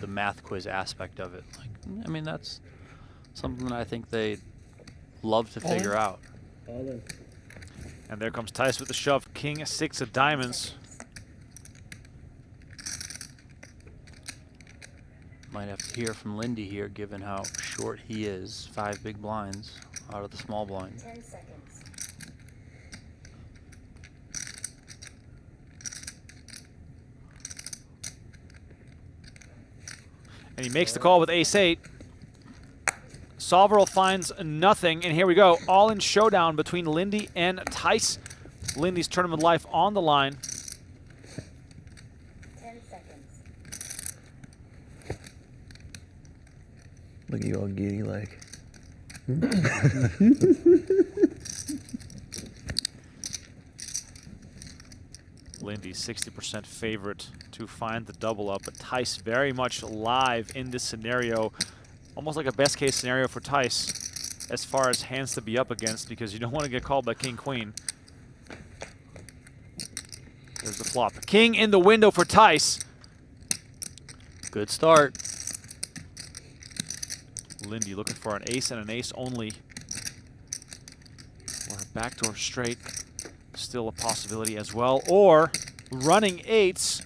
the math quiz aspect of it. Like, I mean, that's something that I think they love to figure out. All in. And there comes Tice with the shove. King 6 of diamonds. Might have to hear from Lindey here, given how short he is. 5 big blinds out of the small blind. 10 seconds. And he makes the call with ace-8. Soverel finds nothing, and here we go. All-in showdown between Lindey and Tice. Lindey's tournament life on the line. 10 seconds. Look at you all giddy like. Lindey 60% favorite to find the double up, but Tice very much live in this scenario. Almost like a best case scenario for Tice as far as hands to be up against, because you don't want to get called by King Queen. There's the flop. King in the window for Tice. Good start. Lindey looking for an ace and an ace only. Or a backdoor straight. Still a possibility as well. Or running eights.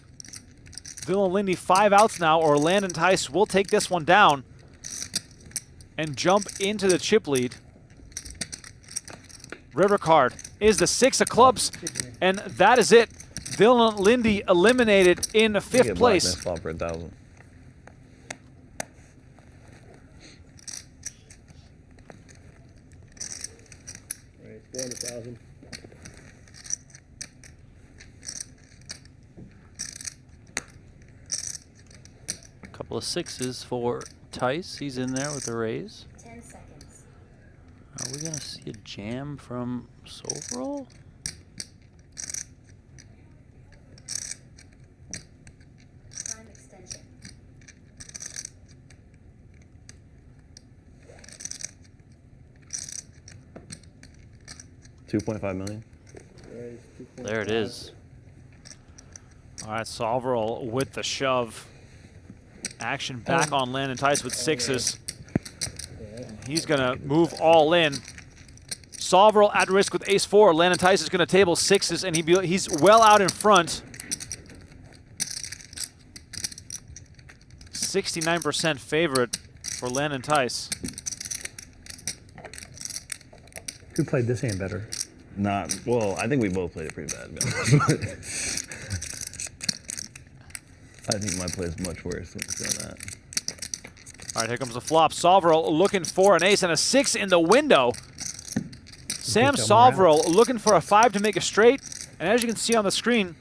Dylan Lindey 5 outs now, or Landon Tice will take this one down and jump into the chip lead. River card is the 6 of clubs, and that is it. Dylan Lindey eliminated in 5th place. Flop for 1,000. All right, 400,000. Couple of 6s for Tice. He's in there with the raise. 10 seconds. Are we gonna see a jam from Soverel? Time extension. $2.5 million. Raise 2.5. There it is. All right, Soverel with the shove. Action back on Landon Tice with 6s. He's going to move all in. Soverel at risk with ace-4. Landon Tice is going to table 6s, and he's well out in front. 69% favorite for Landon Tice. Who played this hand better? Not, well, I think we both played it pretty bad, to be honest. I think my play is much worse than that. All right, here comes the flop. Soverel looking for an ace and a 6 in the window. Sam Soverel looking for a 5 to make a straight. And as you can see on the screen,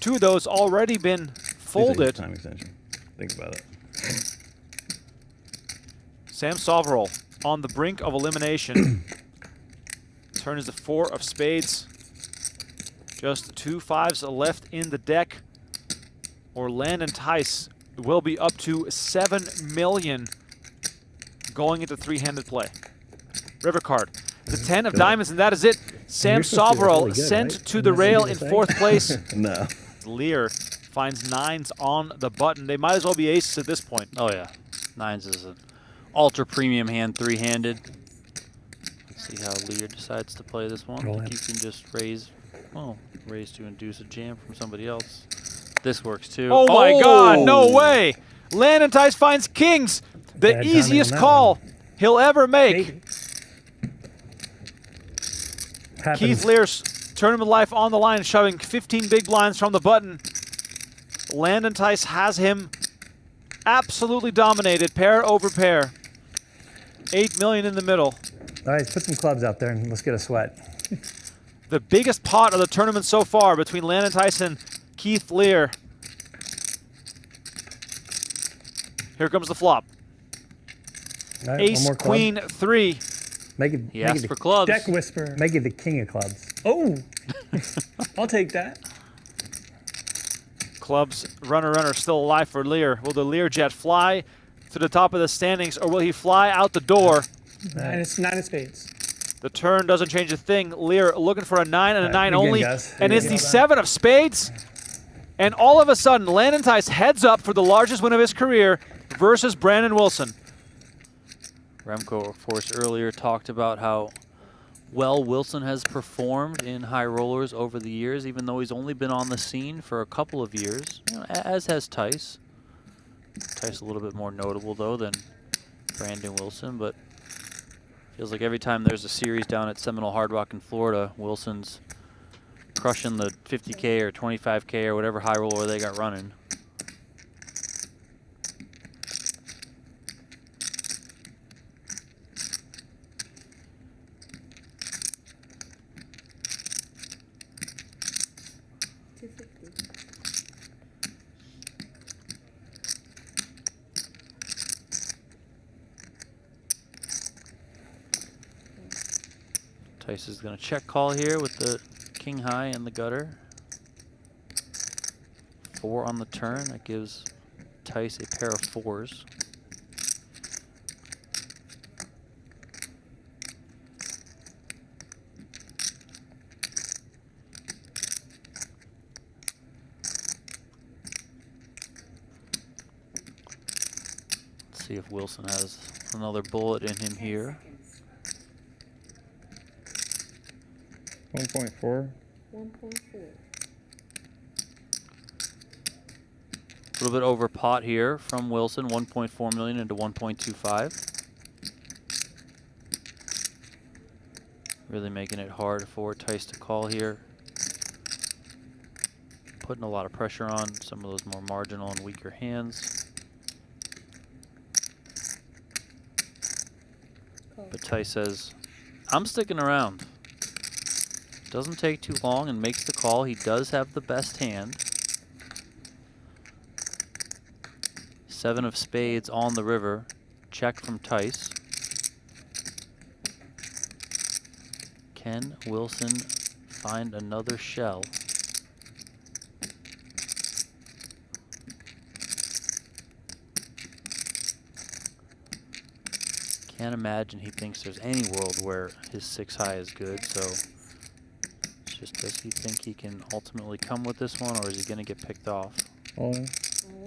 2 of those already been folded. Time extension. Think about it. Sam Soverel on the brink of elimination. Turn is the 4 of spades. Just 2 5s left in the deck. Or Landon Tice will be up to $7 million going into 3-handed play. River card. The 10 of diamonds, and that is it. Sam Soverel sent to the rail in 4th place. No. Lehr finds 9s on the button. They might as well be aces at this point. Oh yeah, 9s is an ultra premium hand, 3-handed. Let's see how Lehr decides to play this one. I think you can just raise, well, raise to induce a jam from somebody else. This works too. Oh my God, no way. Landon Tice finds kings. The easiest call he'll ever make. Keith Lehr's tournament life on the line, shoving 15 big blinds from the button. Landon Tice has him absolutely dominated, pair over pair. 8 million in the middle. All right, put some clubs out there and let's get a sweat. The biggest pot of the tournament so far between Landon Tice and Keith Lehr. Here comes the flop. Right, Ace, Queen, 3. Make it, He asked for clubs. Deck whisper. Make it the king of clubs. Oh, I'll take that. Clubs, runner still alive for Lehr. Will the Lehr jet fly to the top of the standings, or will he fly out the door? And it's 9 of spades. The turn doesn't change a thing. Lehr looking for a 9 and a 9 begin, only. guys. And it's the 7 of spades. And all of a sudden, Landon Tice heads up for the largest win of his career versus Brandon Wilson. Remco, of course, earlier talked about how well Wilson has performed in high rollers over the years, even though he's only been on the scene for a couple of years, you know, as has Tice. Tice a little bit more notable, though, than Brandon Wilson, but feels like every time there's a series down at Seminole Hard Rock in Florida, Wilson's crushing the 50K or 25K or whatever high roller they got running. Tice is going to check call here with the king high and the gutter. 4 on the turn. That gives Tice a pair of 4s. Let's see if Wilson has another bullet in him here. 1.4. 1.4. A little bit over pot here from Wilson, 1.4 million into 1.25. Really making it hard for Tice to call here. Putting a lot of pressure on some of those more marginal and weaker hands. But Tice says, I'm sticking around. Doesn't take too long and makes the call. He does have the best hand. 7 of spades on the river. Check from Tice. Can Wilson find another shell? Can't imagine he thinks there's any world where his 6 high is good, so it's just, does he think he can ultimately come with this one, or is he going to get picked off? All in.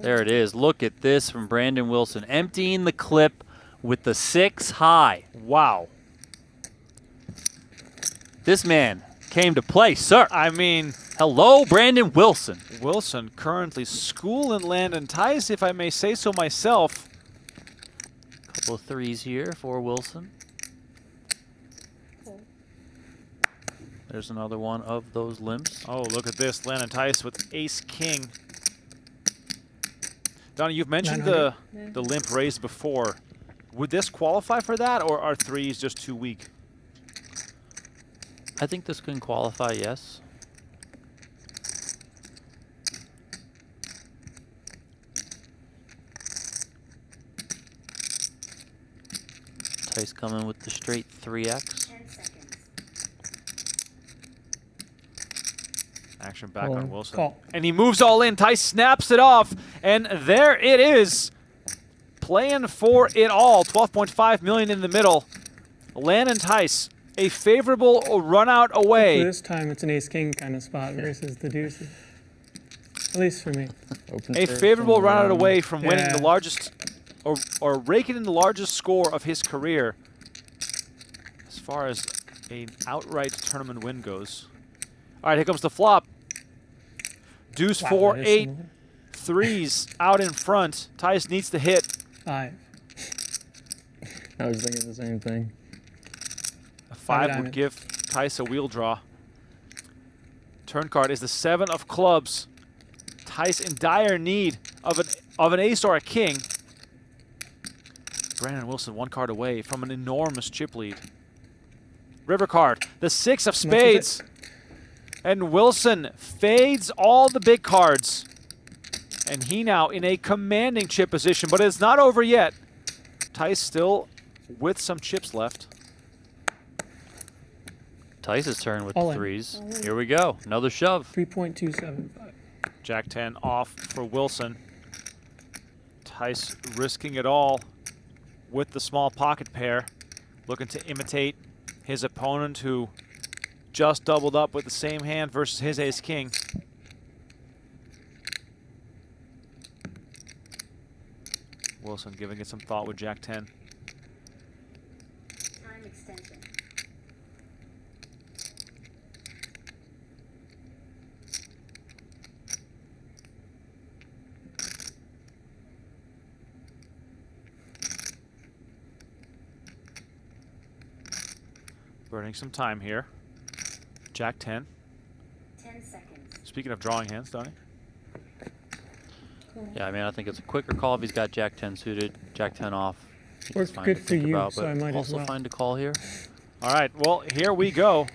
There it is. Look at this from Brandon Wilson, emptying the clip with the 6 high. Wow. This man came to play, sir. I mean, hello, Brandon Wilson. Wilson currently schooling Landon Tice, if I may say so myself. Couple of 3s here for Wilson. There's another one of those limps. Oh, look at this. Landon Tice with ace-king. Donnie, you've mentioned the limp raise before. Would this qualify for that, or are 3s just too weak? I think this can qualify, yes. Tice coming with the straight 3x. 10 seconds. Action back Call on in. Wilson. Call. And he moves all in. Tice snaps it off. And there it is. Playing for it all. 12.5 million in the middle. Landon Tice, a favorable run out away. This time it's an ace-king kind of spot versus the deuces. At least for me. Open A first favorable and run out one. away from winning Yeah. the largest, or raking in the largest score of his career as far as an outright tournament win goes. All right, here comes the flop. Deuce, Wow, 4, that is 8, similar. 3s out in front. Tice needs to hit. 5. I was thinking the same thing. A 5 would diamond. give Tice a wheel draw. Turn card is the 7 of clubs. Tice in dire need of an ace or a king. Brandon Wilson 1 card away from an enormous chip lead. River card, the 6 of spades. And Wilson fades all the big cards. And he now in a commanding chip position, but it's not over yet. Tice still with some chips left. Tice's turn with All the in. 3s. Here we go. Another shove. 3.275. Jack 10 off for Wilson. Tice risking it all with the small pocket pair, looking to imitate his opponent who just doubled up with the same hand versus his ace-king. Wilson giving it some thought with Jack 10. Time extension. Burning some time here. Jack 10. 10 seconds. Speaking of drawing hands, Donnie. Yeah, I mean, I think it's a quicker call if he's got Jack 10 suited, Jack 10 off. It's Worked fine good to for think you, about, so but I might as also well. fine to call here. All right, well, here we go.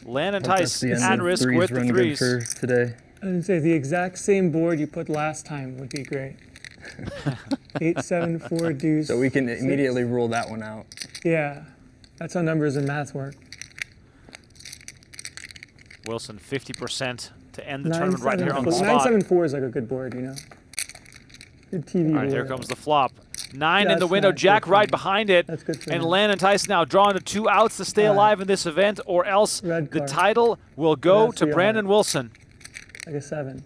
Landon Hope Tice that's the end at of risk threes with the run good threes. for today. I would say the exact same board you put last time would be great. 8, 7, 4, deuce. So we can 6. immediately rule that one out. Yeah, that's how numbers and math work. Wilson 50% to end the 9, tournament right 7, here on the 4. spot. 9, 7, 4 is like a good board, you know. Good TV All board. right, here comes the flop. 9 in the That's window, not Jack good for right him. behind it. That's good for And him. Landon Tice now drawing to 2 outs to stay alive in this event, or else Red the card. title will go That's to the Brandon Wilson. Like a 7.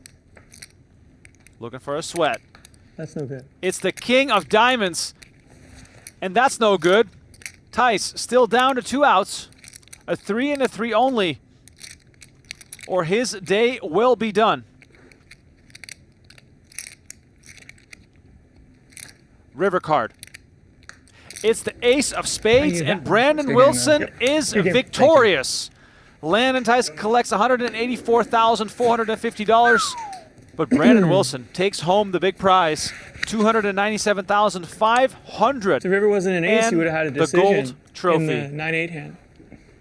Looking for a sweat. That's no good. It's the king of diamonds, and that's no good. Tice still down to 2 outs. A 3 and a 3 only, or his day will be done. River card. It's the ace of spades, and Brandon Wilson is victorious. Landon Tice collects $184,450, but Brandon Wilson takes home the big prize, $297,500. If the river wasn't an ace, And you would have had a the decision gold trophy. in the 9-8 hand.